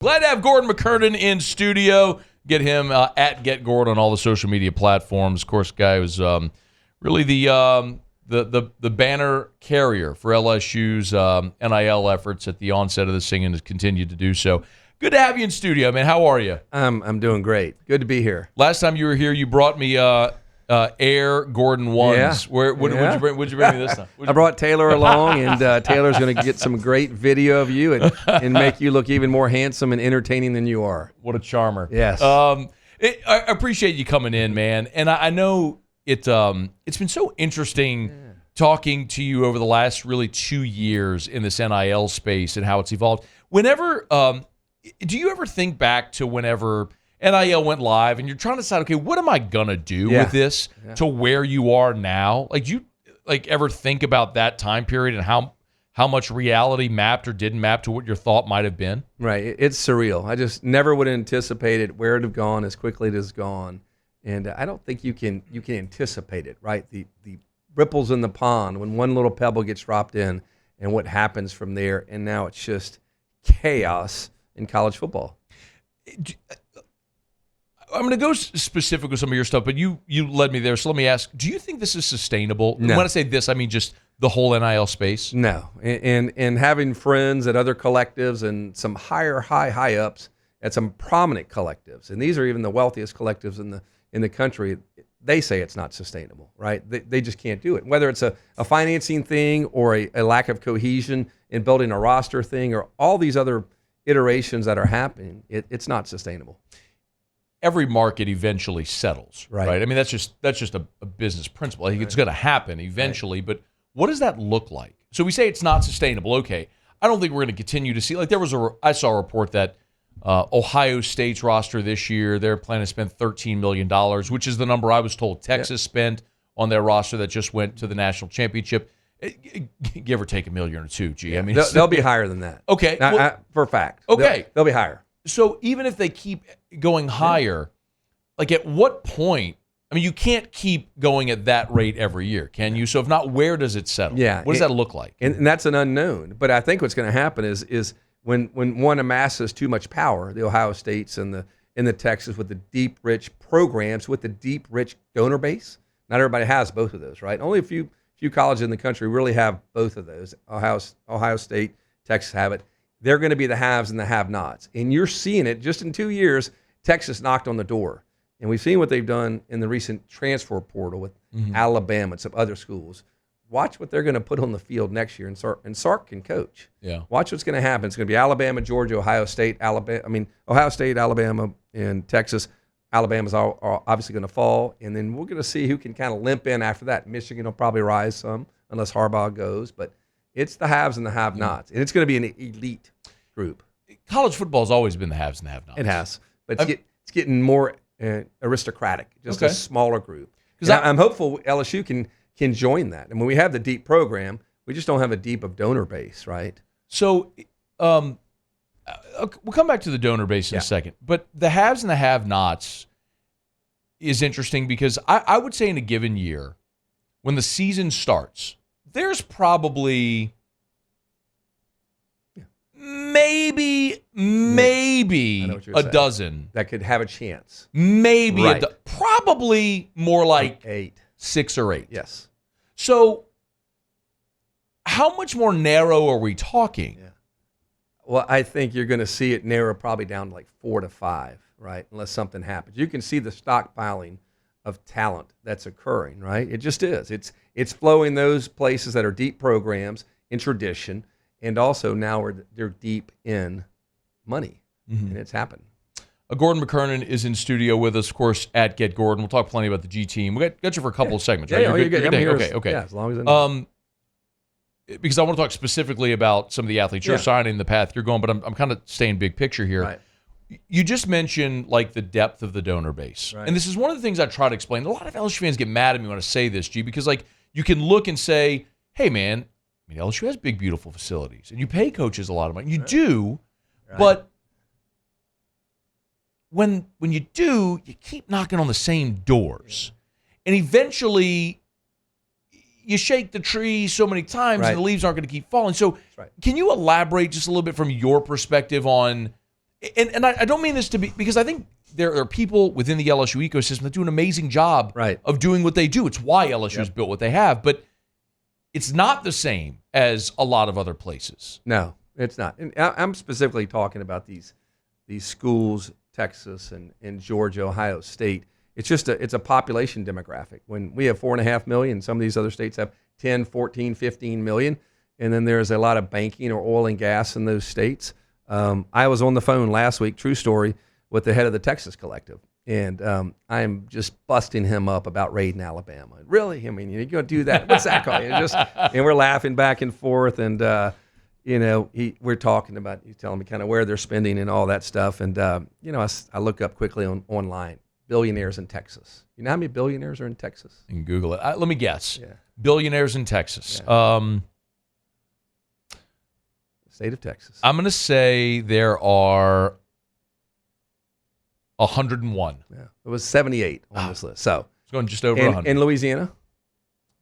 Glad to have Gordon McKernan in studio. Get him at Get Gordon on all the social media platforms. Of course, guy was really the banner carrier for LSU's NIL efforts at the onset of this thing and has continued to do so. Good to have you in studio, man. How are you? I'm doing great. Good to be here. Last time you were here, you brought me Air Gordon 1s. Yeah. What'd you bring me this time? I brought Taylor along, and Taylor's going to get some great video of you and make you look even more handsome and entertaining than you are. What a charmer. Yes. I appreciate you coming in, man. And I know it's been so interesting talking to you over the last really 2 years in this NIL space and how it's evolved. Whenever do you ever think back to whenever NIL went live and you're trying to decide, okay, what am I gonna do with this to where you are now? Like, do you ever think about that time period and how much reality mapped or didn't map to what your thought might have been? Right. It's surreal. I just never would have anticipated where it would have gone as quickly as it has gone. And I don't think you can anticipate it, right? The ripples in the pond when one little pebble gets dropped in and what happens from there. And now it's just chaos in college football. I'm going to go specific with some of your stuff, but you led me there. So let me ask, do you think this is sustainable? No. When I say this, I mean just the whole NIL space? No. And having friends at other collectives and some high ups at some prominent collectives, and these are even the wealthiest collectives in the country, they say it's not sustainable, right? They just can't do it. Whether it's a financing thing or a lack of cohesion in building a roster thing or all these other iterations that are happening, it's not sustainable. Every market eventually settles, right? I mean, that's just a business principle. I think it's going to happen eventually, but what does that look like? So we say it's not sustainable. Okay, I don't think we're going to continue to see, like I saw a report that Ohio State's roster this year, they're planning to spend $13 million, which is the number I was told Texas spent on their roster that just went to the national championship. Give or take $1 million or $2 million. I mean, they'll be higher than that. Okay, for a fact. Okay, they'll be higher. So even if they keep going higher, like at what point? I mean, you can't keep going at that rate every year, can you? So if not, where does it settle? Yeah, what does that look like? And that's an unknown. But I think what's going to happen is when one amasses too much power, the Ohio States and the Texas with the deep, rich programs with the deep, rich donor base. Not everybody has both of those, right? Only a few colleges in the country really have both of those. Ohio State, Texas have it. They're going to be the haves and the have-nots. And you're seeing it just in 2 years. Texas knocked on the door. And we've seen what they've done in the recent transfer portal with Alabama and some other schools. Watch what they're going to put on the field next year. And Sark can coach. Yeah. Watch what's going to happen. It's going to be Alabama, Georgia, Ohio State, Ohio State, Alabama, and Texas. Alabama's are obviously going to fall. And then we're going to see who can kind of limp in after that. Michigan will probably rise some unless Harbaugh goes. But it's the haves and the have-nots. And it's going to be an elite group. College football has always been the haves and the have-nots. It has. But it's getting more aristocratic, just a smaller group. I'm hopeful LSU can join that. I mean, we have the deep program. We just don't have a deep of donor base, right? So we'll come back to the donor base in a second. But the haves and the have-nots is interesting because I would say in a given year, when the season starts, there's probably maybe a dozen that could have a chance. Maybe probably more like 8, 6 or 8. Yes. So how much more narrow are we talking? Yeah. Well, I think you're going to see it narrow probably down to like 4 to 5, right? Unless something happens. You can see the stockpiling of talent that's occurring, right? It just is. It's flowing those places that are deep programs in tradition, and also now they're deep in money, and it's happened. Gordon McKernan is in studio with us, of course, at Get Gordon. We'll talk plenty about the G team. We got you for a couple of segments, right? Yeah, you're good. Okay. Yeah, as long as I know. Because I want to talk specifically about some of the athletes you're signing, the path you're going, but I'm kind of staying big picture here. Right. You just mentioned like the depth of the donor base. Right. And this is one of the things I try to explain. A lot of LSU fans get mad at me when I say this, G, because like you can look and say, hey, man, I mean, LSU has big, beautiful facilities, and you pay coaches a lot of money. You do, but when you do, you keep knocking on the same doors. And eventually you shake the tree so many times and the leaves aren't going to keep falling. So can you elaborate just a little bit from your perspective on And I don't mean this to be, because I think there are people within the LSU ecosystem that do an amazing job of doing what they do. It's why LSU has built what they have, but it's not the same as a lot of other places. No, it's not. And I'm specifically talking about these schools, Texas and Georgia, Ohio State. It's just it's a population demographic. When we have 4.5 million, some of these other states have 10, 14, 15 million, and then there's a lot of banking or oil and gas in those states. I was on the phone last week, true story, with the head of the Texas Collective, and I'm just busting him up about raiding Alabama. Really? I mean, you're going to do that? What's that called? And we're laughing back and forth, and we're talking about, he's telling me kind of where they're spending and all that stuff, and I look up quickly online, billionaires in Texas. You know how many billionaires are in Texas? You can Google it. Let me guess. Yeah. Billionaires in Texas. Yeah. State of Texas. I'm going to say there are 101. Yeah, it was 78 on this list. So it's going just over 100. In Louisiana,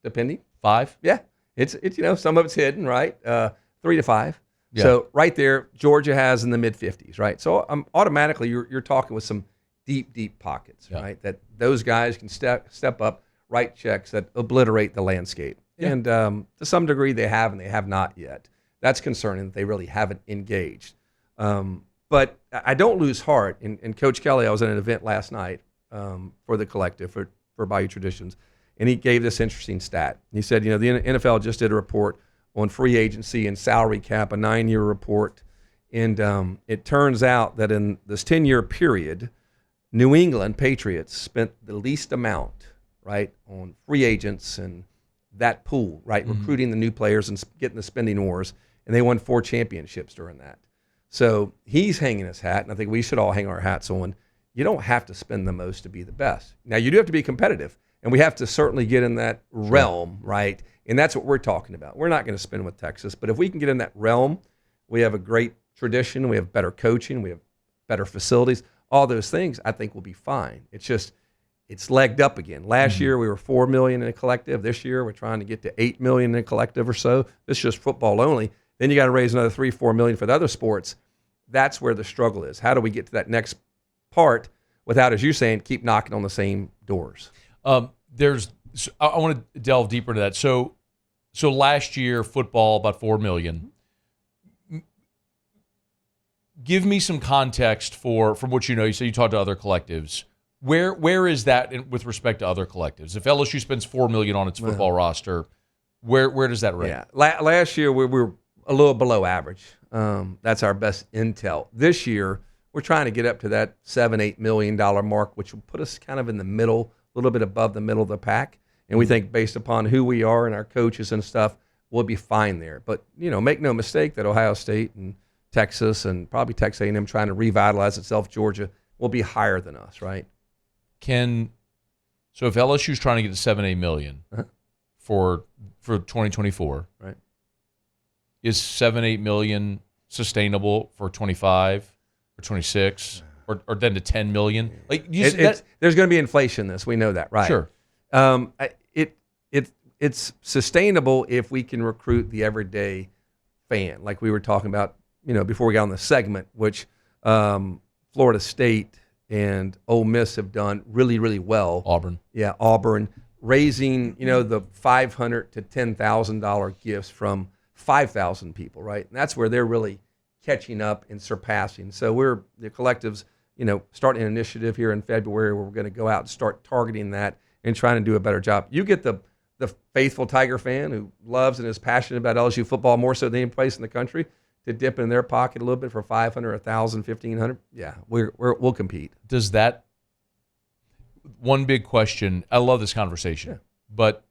depending. 5? Yeah, it's some of it's hidden, right? 3 to 5. Yeah. So right there, Georgia has in the mid 50s, right? So automatically you're talking with some deep pockets, right? That those guys can step up, write checks that obliterate the landscape, and to some degree they have and they have not yet. That's concerning that they really haven't engaged. But I don't lose heart. And Coach Kelly, I was at an event last night for the Collective, for Bayou Traditions, and he gave this interesting stat. He said, the NFL just did a report on free agency and salary cap, a 9-year report. And it turns out that in this 10-year period, New England Patriots spent the least amount, right, on free agents and that pool, right, recruiting the new players and getting the spending wars. And they won 4 championships during that. So he's hanging his hat, and I think we should all hang our hats on. You don't have to spend the most to be the best. Now, you do have to be competitive, and we have to certainly get in that realm, right? And that's what we're talking about. We're not going to spend with Texas, but if we can get in that realm, we have a great tradition, we have better coaching, we have better facilities, all those things, I think we'll be fine. It's just, it's legged up again. Last year, we were 4 million in a collective. This year, we're trying to get to 8 million in a collective or so. This is just football only. Then you got to raise another 3-4 million for the other sports. That's where the struggle is. How do we get to that next part without, as you're saying, keep knocking on the same doors? I want to delve deeper into that. So last year, football, about 4 million. Give me some context from what you know. You say you talked to other collectives. Where is that with respect to other collectives? If LSU spends 4 million on its football roster, where does that rank? Yeah, last year we were a little below average. That's our best intel. This year we're trying to get up to that $7-8 million mark, which will put us kind of in the middle, a little bit above the middle of the pack. And we think based upon who we are and our coaches and stuff, we'll be fine there. But make no mistake that Ohio State and Texas and probably Texas A&M trying to revitalize itself, Georgia, will be higher than us, right? So if LSU's trying to get to 7-8 million for 2024, right? Is 7-8 million sustainable for 25 or 26 or then to 10 million? Like there's going to be inflation in this. We know that, right? Sure. It's sustainable if we can recruit the everyday fan, like we were talking about, before we got on the segment, which Florida State and Ole Miss have done really, really well. Auburn, raising the $500 to $10,000 gifts from 5,000 people, right? And that's where they're really catching up and surpassing. So the collectives, starting an initiative here in February where we're going to go out and start targeting that and trying to do a better job. You get the faithful Tiger fan who loves and is passionate about LSU football more so than any place in the country to dip in their pocket a little bit for 500, 1,000, 1,500. Yeah, we'll compete. Does that one big question? I love this conversation, but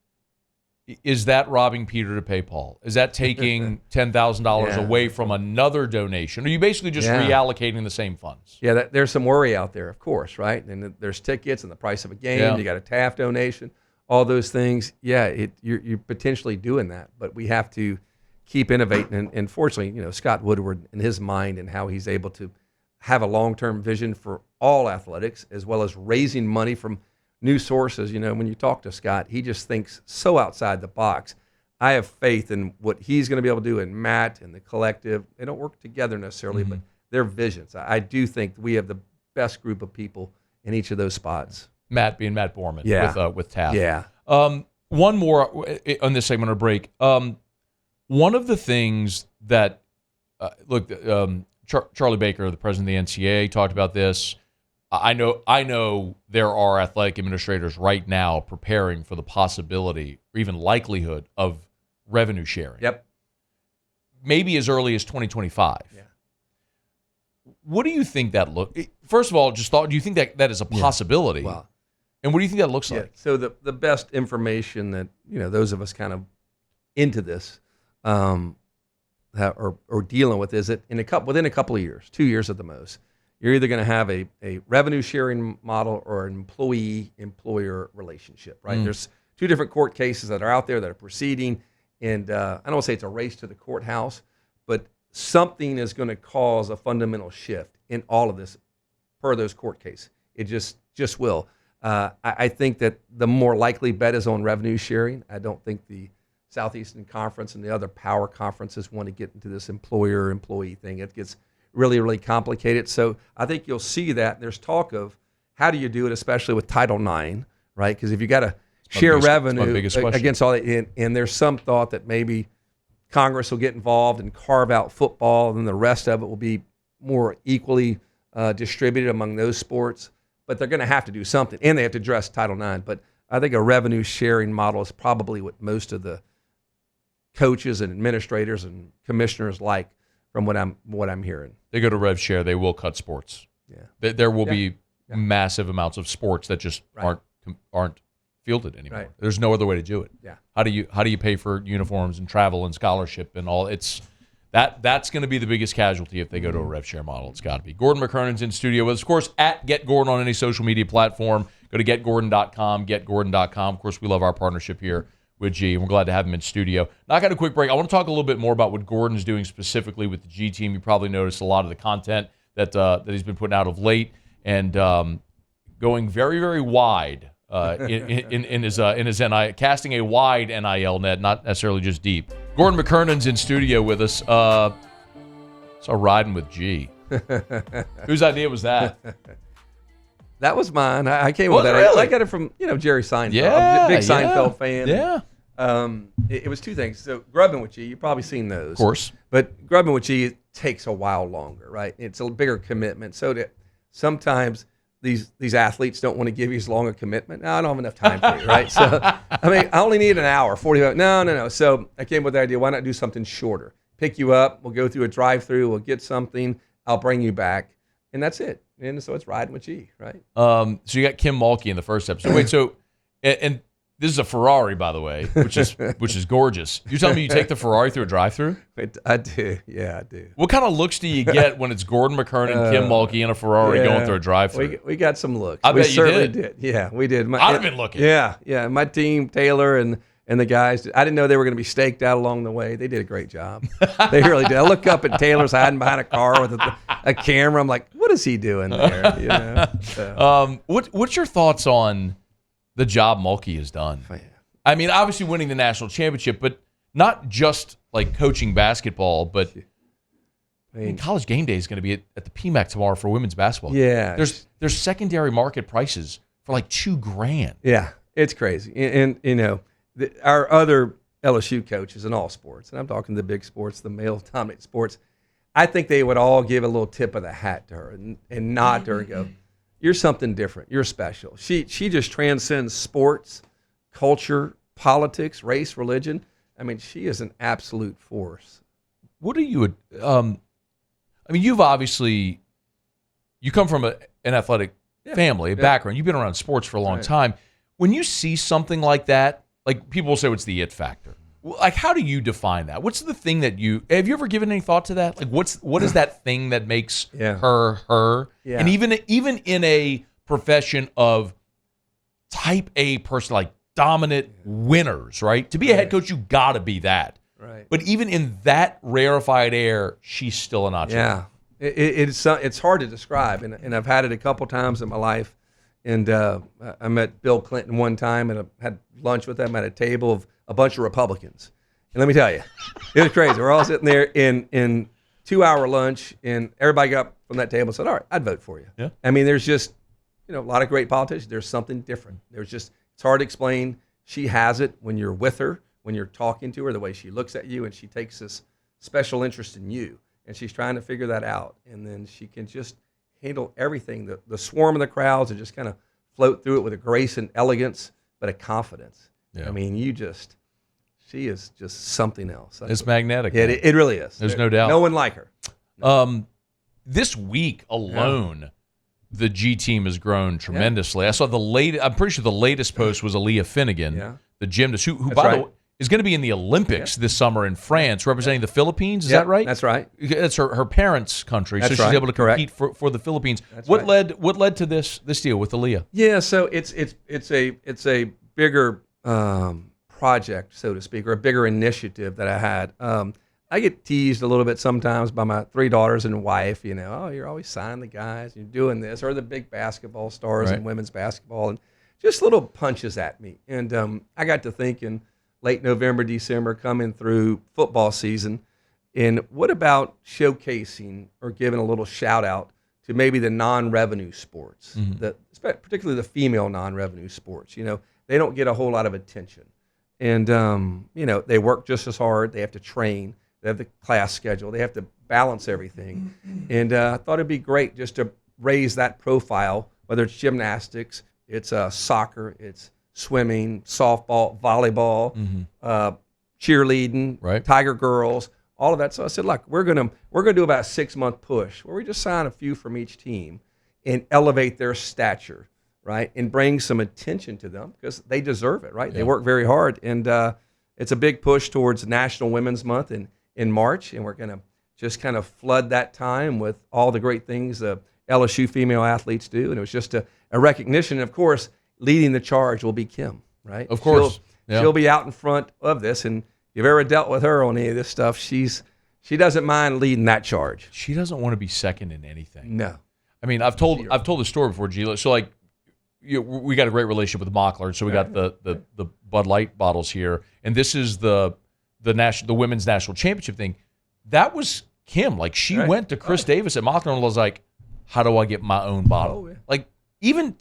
is that robbing Peter to pay Paul? Is that taking $10,000 away from another donation? Or are you basically just reallocating the same funds? Yeah, there's some worry out there, of course, right? And there's tickets and the price of a game. Yeah. You got a Taft donation, all those things. Yeah, you're potentially doing that, but we have to keep innovating. And fortunately, Scott Woodward and his mind and how he's able to have a long-term vision for all athletics as well as raising money from new sources. When you talk to Scott, he just thinks so outside the box. I have faith in what he's going to be able to do, and Matt and the collective. They don't work together necessarily, but their visions. I do think we have the best group of people in each of those spots. Matt being Matt Borman with Taft. Yeah. One more on this segment or break. One of the things that, Charlie Baker, the president of the NCAA, talked about this. I know there are athletic administrators right now preparing for the possibility or even likelihood of revenue sharing. Yep. Maybe as early as 2025. Yeah. What do you think that First of all, do you think that is a possibility? Yeah. Well, and what do you think that looks like? So the best information that those of us kind of into this or dealing with is that within a couple of years, 2 years at the most, you're either going to have a revenue sharing model or an employee-employer relationship, right? There's 2 different court cases that are out there that are proceeding, and I don't want to say it's a race to the courthouse, but something is going to cause a fundamental shift in all of this per those court cases. It just will. I think that the more likely bet is on revenue sharing. I don't think the Southeastern Conference and the other power conferences want to get into this employer-employee thing. It gets really, really complicated. So I think you'll see that. There's talk of how do you do it, especially with Title IX, right? Because if you got to share revenue against all that, and there's some thought that maybe Congress will get involved and carve out football, and then the rest of it will be more equally distributed among those sports. But they're going to have to do something, and they have to address Title IX. But I think a revenue sharing model is probably what most of the coaches and administrators and commissioners like, from what I'm hearing. They go to rev share, they will cut sports. Yeah, there will be massive amounts of sports that just aren't fielded anymore. Right. There's no other way to do it. Yeah. How do you pay for uniforms and travel and scholarship and all? That's going to be the biggest casualty if they go to a rev share model. It's got to be. Gordon McKernan's in studio with us, of course, at Get Gordon on any social media platform. Go to getgordon.com, getgordon.com. Of course, we love our partnership here with G, and we're glad to have him in studio. Now, I got a quick break. I want to talk a little bit more about what Gordon's doing specifically with the G team. You probably noticed a lot of the content that he's been putting out of late, and going very, very wide in his NIL, casting a wide NIL net, not necessarily just deep. Gordon McKernan's in studio with us. So riding with G. Whose idea was that? That was mine. I came with that. Really? I got it from Jerry Seinfeld. Yeah, I'm a big Seinfeld fan. Yeah. It was 2 things. So grubbing with G, you've probably seen those. Of course. But grubbing with G takes a while longer, right? It's a bigger commitment. So that sometimes these athletes don't want to give you as long a commitment. No, I don't have enough time for you, right? So, I mean, I only need an hour, 45. No. So I came with the idea, why not do something shorter? Pick you up. We'll go through a drive-through. We'll get something. I'll bring you back. And that's it. And so it's riding with G, right? So you got Kim Mulkey in the first episode. Wait, so and this is a Ferrari, by the way, which is gorgeous. You're telling me you take the Ferrari through a drive-through? I do. Yeah, I do. What kind of looks do you get when it's Gordon McKernan, Kim Mulkey, and a Ferrari going through a drive-through? We got some looks. I bet you certainly did. Yeah, we did. I'd have been looking. Yeah. My team, Taylor and the guys, I didn't know they were going to be staked out along the way. They did a great job. They really did. I look up at Taylor's hiding behind a car with a camera. I'm like, what is he doing there? So. What's your thoughts on the job Mulkey has done? I mean, obviously winning the national championship, but not just like coaching basketball, but College Game Day is going to be at the PMAC tomorrow for women's basketball. Yeah. There's secondary market prices for like $2,000. Yeah, it's crazy. And our other LSU coaches in all sports, and I'm talking the big sports, the male-dominated sports, I think they would all give a little tip of the hat to her and nod to her and go, you're something different. You're special. She just transcends sports, culture, politics, race, religion. I mean, she is an absolute force. What are you I mean, you come from an athletic family, background. You've been around sports for a long time. When you see something like that, like people will say it's the it factor. Like, how do you define that? What's the thing that have you ever given any thought to that? Like, what is that thing that makes her? Yeah. And even in a profession of type A person, like dominant winners, right? To be a head coach, you got to be that. Right. But even in that rarefied air, she's still a notch. Yeah. It's hard to describe, and I've had it a couple times in my life. And I met Bill Clinton one time, and I had lunch with him at a table of a bunch of Republicans. And let me tell you, it was crazy. We're all sitting there in 2-hour lunch, and everybody got up from that table and said, all right, I'd vote for you. Yeah. I mean, there's just, a lot of great politicians. There's something different. It's hard to explain. She has it when you're with her, when you're talking to her, the way she looks at you, and she takes this special interest in you, and she's trying to figure that out. And then she can just handle everything, the swarm of the crowds, and just kind of float through it with a grace and elegance, but a confidence. Yeah. I mean, she is just something else. It's magnetic. It really is. There's no doubt. No one like her. This week alone, the G team has grown tremendously. I saw I'm pretty sure the latest post was Aaliyah Finnegan, the gymnast, who by the way, is going to be in the Olympics this summer in France, representing the Philippines. Is that right? That's right. It's her parents' country, so she's able to compete for the Philippines. What led to this deal with Aaliyah? Yeah, so it's a bigger project, so to speak, or a bigger initiative that I had. I get teased a little bit sometimes by my 3 daughters and wife. Oh, you're always signing the guys, you're doing this, or the big basketball stars in women's basketball, and just little punches at me. And I got to thinking, late November, December, coming through football season, and what about showcasing or giving a little shout out to maybe the non-revenue sports, particularly the female non-revenue sports. They don't get a whole lot of attention. And, they work just as hard. They have to train. They have the class schedule. They have to balance everything. And I thought it'd be great just to raise that profile, whether it's gymnastics, it's soccer, it's swimming, softball, volleyball, cheerleading, Tiger Girls, all of that. So I said, look, we're gonna do about a 6-month push where we just sign a few from each team and elevate their stature, right, and bring some attention to them because they deserve it, right? Yeah. They work very hard, and it's a big push towards National Women's Month in March, and we're gonna just kind of flood that time with all the great things LSU female athletes do, and it was just a recognition. And of course, leading the charge will be Kim, right? Of course. She'll be out in front of this, and if you've ever dealt with her on any of this stuff, she doesn't mind leading that charge. She doesn't want to be second in anything. No. I mean, I've told the story before, G. So like, we got a great relationship with Mockler, so we got the Bud Light bottles here, and this is the women's national championship thing. That was Kim. Like, she went to Chris Davis at Mockler and was like, "How do I get my own bottle?" Oh, yeah. Like, even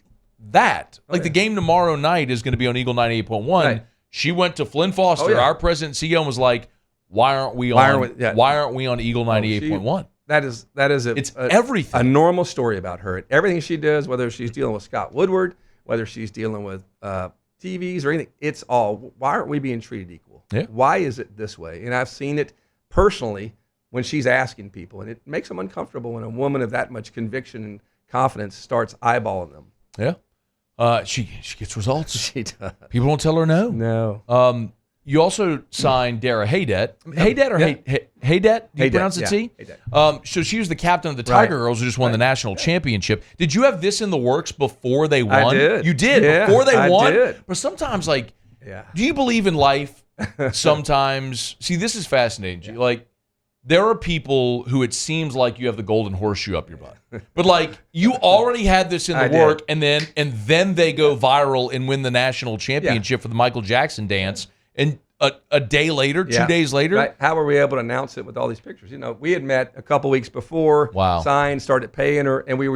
that, the game tomorrow night is going to be on Eagle 98.1. Right. She went to Flynn Foster, our president and CEO, and was like, "Why aren't we on Eagle 98.1?" It's everything. A normal story about her. Everything she does, whether she's dealing with Scott Woodward, whether she's dealing with TVs or anything, it's all, why aren't we being treated equal? Yeah. Why is it this way? And I've seen it personally when she's asking people, and it makes them uncomfortable when a woman of that much conviction and confidence starts eyeballing them. Yeah. She gets results. She does. People don't tell her no. No. You also signed Dara Haydet. Haydet or Haydet? Do you pronounce it T? Haydet. So she was the captain of the Tiger Girls who just won the national championship. Did you have this in the works before they won? I did. You did? Yeah, before they won? I did. But sometimes, do you believe in life? Sometimes. See, this is fascinating. Yeah. Like, there are people who it seems like you have the golden horseshoe up your butt. But you already had this in the work, and then they go viral and win the national championship for the Michael Jackson dance. And a day later, 2 days later. Right. How were we able to announce it with all these pictures? We had met a couple weeks before, signed, started paying her, and we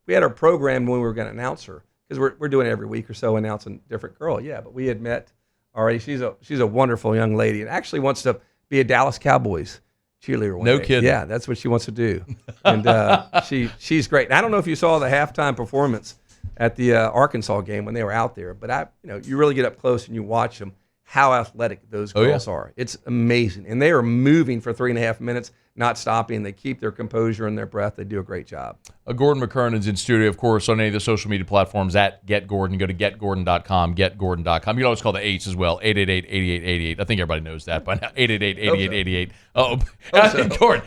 had our program when we were going to announce her, because we're doing it every week or so, announcing a different girl. Yeah, but we had met already. She's a wonderful young lady and actually wants to be a Dallas Cowboys cheerleader one day. No kidding. Yeah, that's what she wants to do. And she's great. And I don't know if you saw the halftime performance at the Arkansas game when they were out there, but you really get up close and you watch them, how athletic those girls are. It's amazing. And they are moving for 3.5 minutes, not stopping. They keep their composure and their breath. They do a great job. Gordon McKernan's in studio, of course, on any of the social media platforms at GetGordon. Go to getgordon.com, getgordon.com. You can always call the 8s as well, 888-8888. I think everybody knows that by now, 888-8888. Gordon,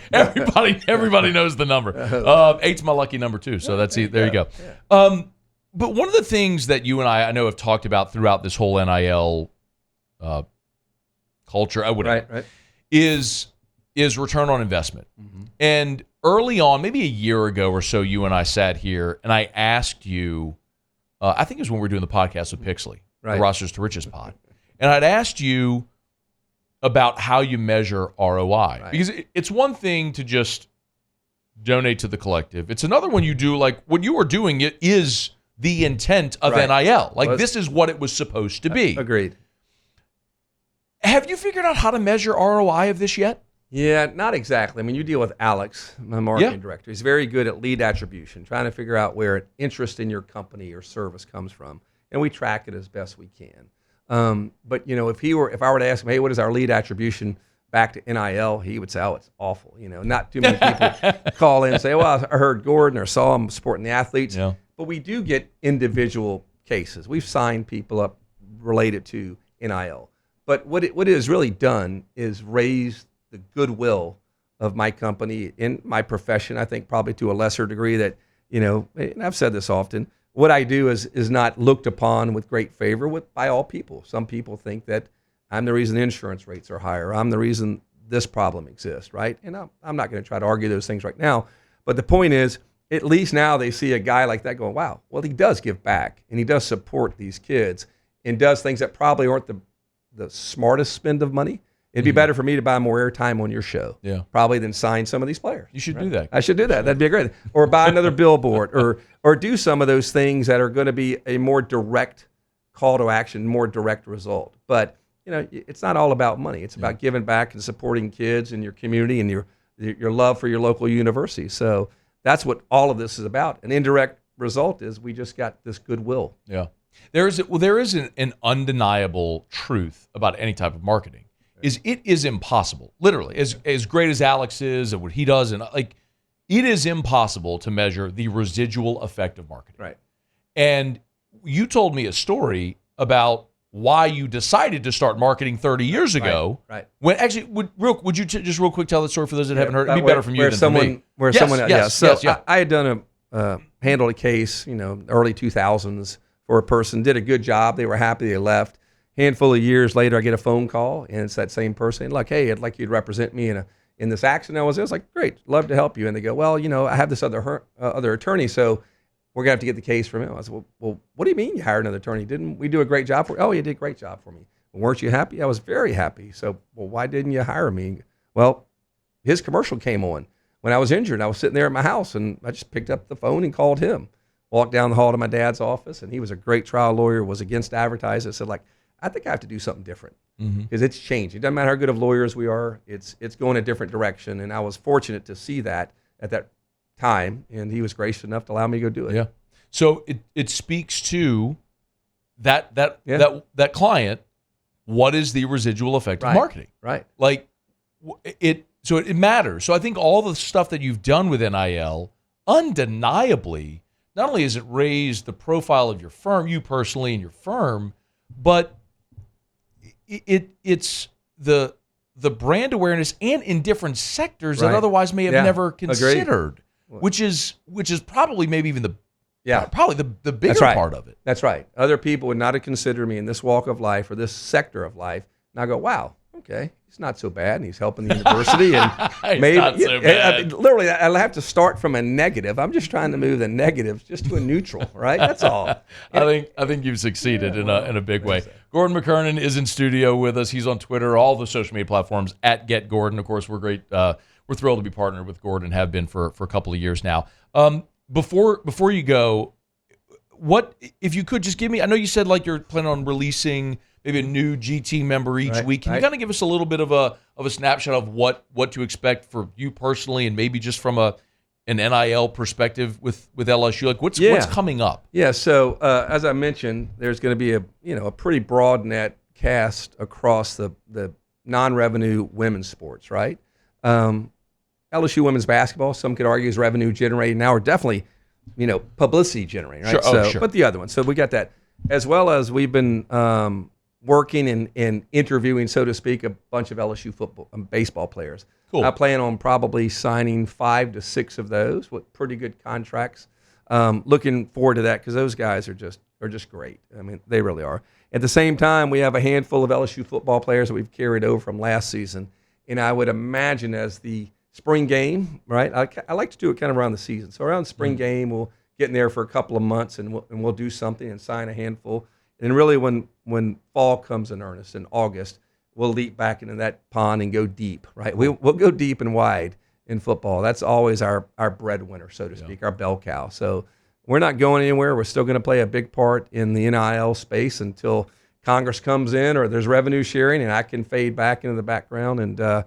everybody knows the number. 8's my lucky number, too, so there you go. Yeah. But one of the things that you and I know have talked about throughout this whole NIL culture, is return on investment. Mm-hmm. And early on, maybe a year ago or so, you and I sat here and I asked you, I think it was when we were doing the podcast with Pixley, the Rosters to Riches pod. And I'd asked you, about how you measure ROI. Right. Because it's one thing to just donate to the collective. It's another when you do, like, what you are doing it is the intent of Right. NIL. Like, this is what it was supposed to be. Agreed. Have you figured out how to measure ROI of this yet? Yeah, not exactly. I mean, you deal with Alex, my marketing director. He's very good at lead attribution, trying to figure out where interest in your company or service comes from, and we track it as best we can. But if I were to ask him, hey, what is our lead attribution back to NIL? He would say, oh, it's awful. Not too many people call in and say, well, I heard Gordon or saw him supporting the athletes. Yeah. But we do get individual cases. We've signed people up related to NIL. But what it has really done is raise the goodwill of my company in my profession. I think probably to a lesser degree that, and I've said this often, what I do is not looked upon with great favor by all people. Some people think that I'm the reason the insurance rates are higher. I'm the reason this problem exists, right? And I'm not going to try to argue those things right now. But the point is, at least now they see a guy like that going, wow, well, he does give back, and he does support these kids, and does things that probably aren't the smartest spend of money. It'd be better for me to buy more airtime on your show, probably than sign some of these players. You should do that. I should do that. That'd be great. Or buy another billboard, or do some of those things that are going to be a more direct call to action, more direct result. But it's not all about money. It's about giving back and supporting kids in your community and your love for your local university. So that's what all of this is about. An indirect result is we just got this goodwill. Yeah. There is an undeniable truth about any type of marketing. It is impossible, literally, as great as Alex is and what he does, and it is impossible to measure the residual effect of marketing. Right. And you told me a story about why you decided to start marketing 30 years ago. Right. When actually, would you just real quick tell the story for those that haven't heard? It'd be better from you than from me. I had done handled a case, early 2000s for a person, did a good job. They were happy. They left. Handful of years later, I get a phone call, and it's that same person, like, hey, I'd like you to represent me in this accident I was in. I was like, great, love to help you. And they go, well, I have this other attorney, so we're going to have to get the case from him. I said, well, what do you mean you hired another attorney? Didn't we do a great job for you? Oh, you did a great job for me. Well, weren't you happy? I was very happy. So, well, why didn't you hire me? Well, his commercial came on when I was injured. I was sitting there at my house, and I just picked up the phone and called him. Walked down the hall to my dad's office, and he was a great trial lawyer, was against advertising. I said, I think I have to do something different because it's changed. It doesn't matter how good of lawyers we are. It's going a different direction. And I was fortunate to see that at that time, and he was gracious enough to allow me to go do it. Yeah. So it speaks to that client. What is the residual effect of marketing? Right. So it matters. So I think all the stuff that you've done with NIL, undeniably, not only has it raised the profile of your firm, you personally and your firm, but it's the brand awareness and in different sectors that otherwise may have never considered, which is probably maybe even the bigger part of it. That's right. Other people would not have considered me in this walk of life or this sector of life. And I go, wow, okay, he's not so bad, and he's helping the university, and maybe not so bad. Literally, I'll have to start from a negative. I'm just trying to move the negatives just to a neutral, right? That's all. I think you've succeeded in a big way. Gordon McKernan is in studio with us. He's on Twitter, all the social media platforms at @GetGordon. Of course, we're great. We're thrilled to be partnered with Gordon. Have been for a couple of years now. Before you go, what if you could just give me? I know you said you're planning on releasing maybe a new GT member each week. Can you kind of give us a little bit of a snapshot of what to expect for you personally, and maybe just from an NIL perspective with LSU? What's coming up? Yeah. So as I mentioned, there's going to be a pretty broad net cast across the non-revenue women's sports, right? LSU women's basketball, some could argue, is revenue generating now, or definitely publicity generating, right? Sure. But the other one. So we got that, as well as we've been working and interviewing, so to speak, a bunch of LSU football and baseball players. Cool. I plan on probably signing 5 to 6 of those with pretty good contracts. Looking forward to that because those guys are just great. I mean, they really are. At the same time, we have a handful of LSU football players that we've carried over from last season, and I would imagine as the spring game, right? I like to do it kind of around the season. So around spring game, we'll get in there for a couple of months, and we'll do something and sign a handful. And really, when fall comes in earnest in August, we'll leap back into that pond and go deep, right? We'll go deep and wide in football. That's always our breadwinner, so to speak, our bell cow. So we're not going anywhere. We're still going to play a big part in the NIL space until Congress comes in or there's revenue sharing, and I can fade back into the background. And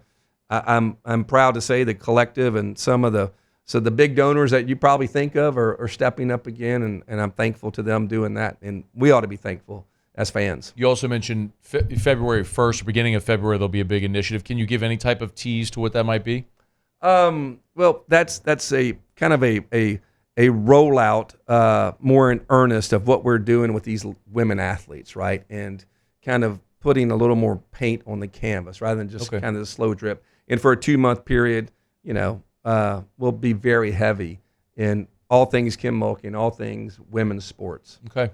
I'm proud to say the collective and some of the big donors that you probably think of are stepping up again, and I'm thankful to them doing that. And we ought to be thankful as fans. You also mentioned February 1st, beginning of February, there'll be a big initiative. Can you give any type of tease to what that might be? Well, that's a kind of a rollout more in earnest of what we're doing with these women athletes, right? And kind of putting a little more paint on the canvas rather than just kind of the slow drip. And for a 2-month period, we'll be very heavy in all things Kim Mulkey and all things women's sports. Okay.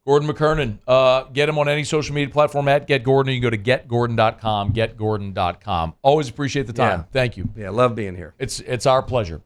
Gordon McKernan, get him on any social media platform at Get Gordon. You can go to getgordon.com, getgordon.com. Always appreciate the time. Yeah. Thank you. Yeah, love being here. It's our pleasure.